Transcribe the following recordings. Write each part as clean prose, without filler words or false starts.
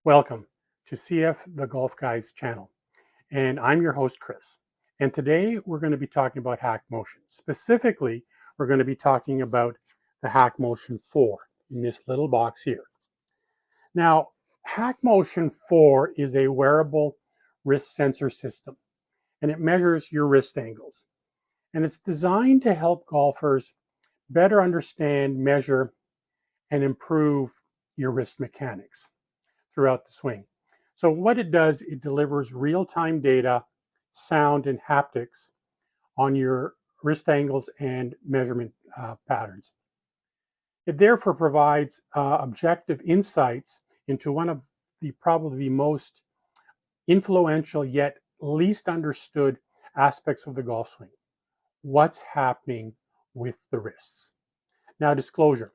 Welcome to CF the Golf Guys channel, and I'm your host Chris. And today we're going to be talking about HackMotion. Specifically, we're going to be talking about the HackMotion 4 in this little box here. Now, HackMotion 4 is a wearable wrist sensor system, and it measures your wrist angles. And it's designed to help golfers better understand, measure, and improve your wrist mechanics throughout the swing. So what it does, it delivers real-time data, sound, and haptics on your wrist angles and measurement patterns. It therefore provides objective insights into one of the probably the most influential yet least understood aspects of the golf swing. What's happening with the wrists? Now, disclosure.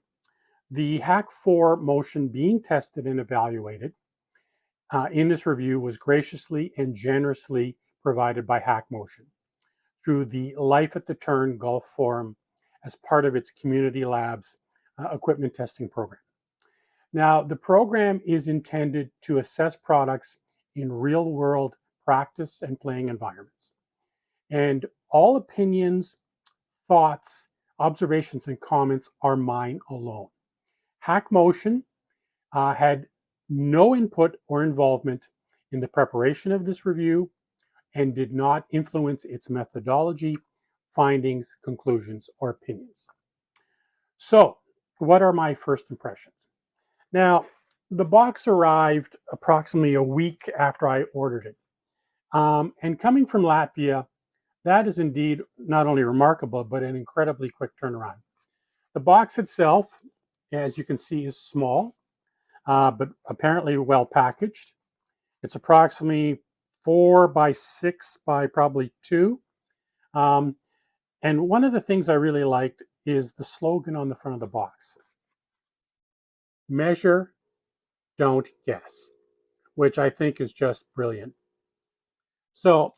The Hack 4 motion being tested and evaluated in this review was graciously and generously provided by HackMotion through the Life at the Turn Golf Forum as part of its Community Labs equipment testing program. Now, the program is intended to assess products in real-world practice and playing environments. And all opinions, thoughts, observations, and comments are mine alone. HackMotion had no input or involvement in the preparation of this review and did not influence its methodology, findings, conclusions, or opinions. So, what are my first impressions? Now, the box arrived approximately a week after I ordered it. And coming from Latvia, that is indeed not only remarkable, but an incredibly quick turnaround. The box itself, as you can see, is small, but apparently well packaged. It's approximately 4 by 6 by probably 2. And one of the things I really liked is the slogan on the front of the box. Measure, don't guess, which I think is just brilliant. So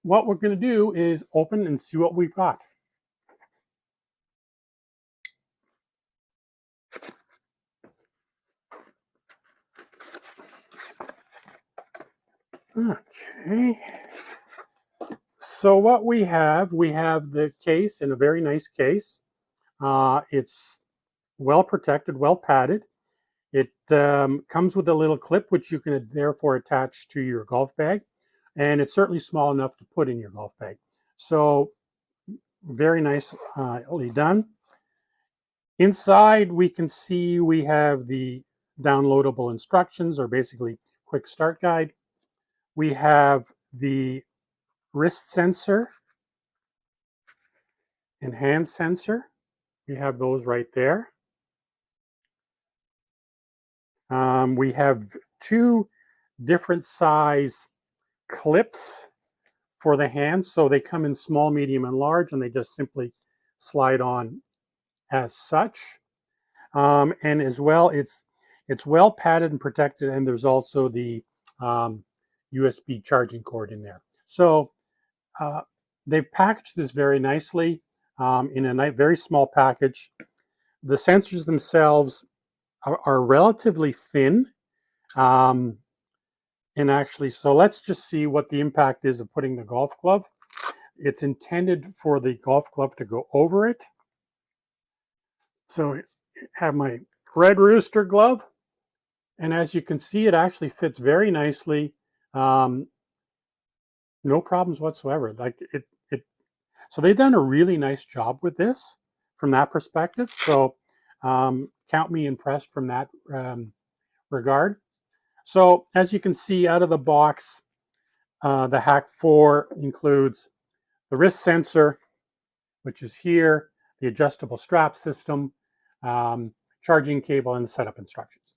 what we're going to do is open and see what we've got. Okay. So what we have the case in a very nice case. It's well protected, well padded. It comes with a little clip which you can therefore attach to your golf bag, and it's certainly small enough to put in your golf bag. So very nicely done. Inside we can see we have the downloadable instructions, or basically quick start guide. We have the wrist sensor and hand sensor. We have those right there. We have 2 different size clips for the hands. So they come in small, medium, and large, and they just simply slide on as such. And as well, it's well padded and protected, and there's also the USB charging cord in there. So they've packaged this very nicely in a very small package. The sensors themselves are relatively thin. And actually, so let's just see what the impact is of putting the golf glove. It's intended for the golf glove to go over it. So I have my Red Rooster glove, and as you can see, it actually fits very nicely. No problems whatsoever. So they've done a really nice job with this from that perspective. So count me impressed from that regard. So as you can see out of the box, the Hack 4 includes the wrist sensor, which is here, the adjustable strap system, charging cable, and the setup instructions.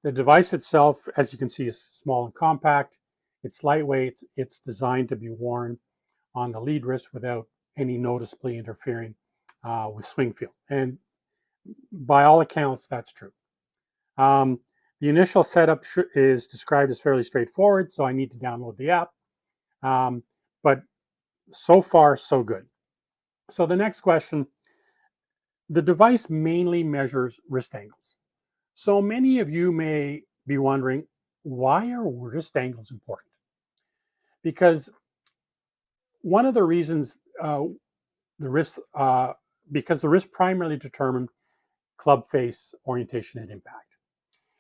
The device itself, as you can see, is small and compact. It's lightweight. It's designed to be worn on the lead wrist without any noticeably interfering with swing feel. And by all accounts, that's true. The initial setup is described as fairly straightforward, so I need to download the app. But so far, so good. So the next question, the device mainly measures wrist angles. So many of you may be wondering, why are wrist angles important? Because one of the reasons the wrist, because the wrist primarily determine club face orientation and impact.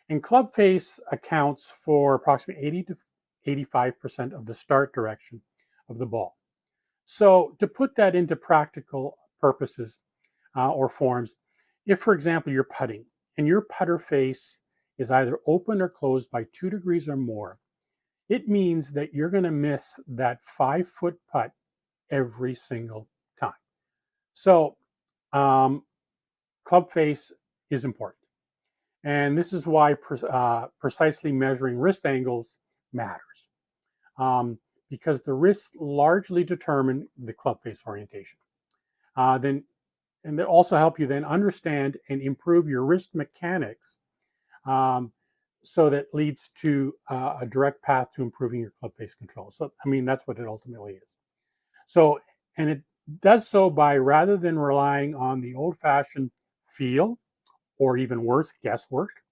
And club face accounts for approximately 80 to 85% of the start direction of the ball. So to put that into practical purposes or forms, if, for example, you're putting and your putter face is either open or closed by 2 degrees or more, it means that you're going to miss that 5-foot putt every single time. So club face is important. And this is why precisely measuring wrist angles matters, because the wrists largely determine the club face orientation. And they also help you then understand and improve your wrist mechanics, so that leads to a direct path to improving your club face control. So, I mean, that's what it ultimately is. So, and it does so by, rather than relying on the old-fashioned feel, or even worse, guesswork.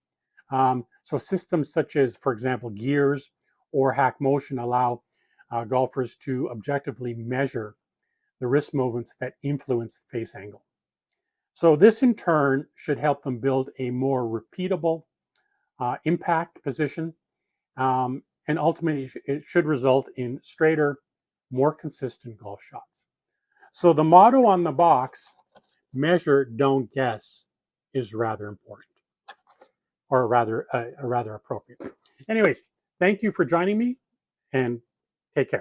So systems such as, for example, gears or HackMotion allow golfers to objectively measure the wrist movements that influence the face angle. So this in turn should help them build a more repeatable impact position, and ultimately it should result in straighter, more consistent golf shots. So the motto on the box, measure, don't guess, is rather important, or rather appropriate. Anyways, thank you for joining me, and take care.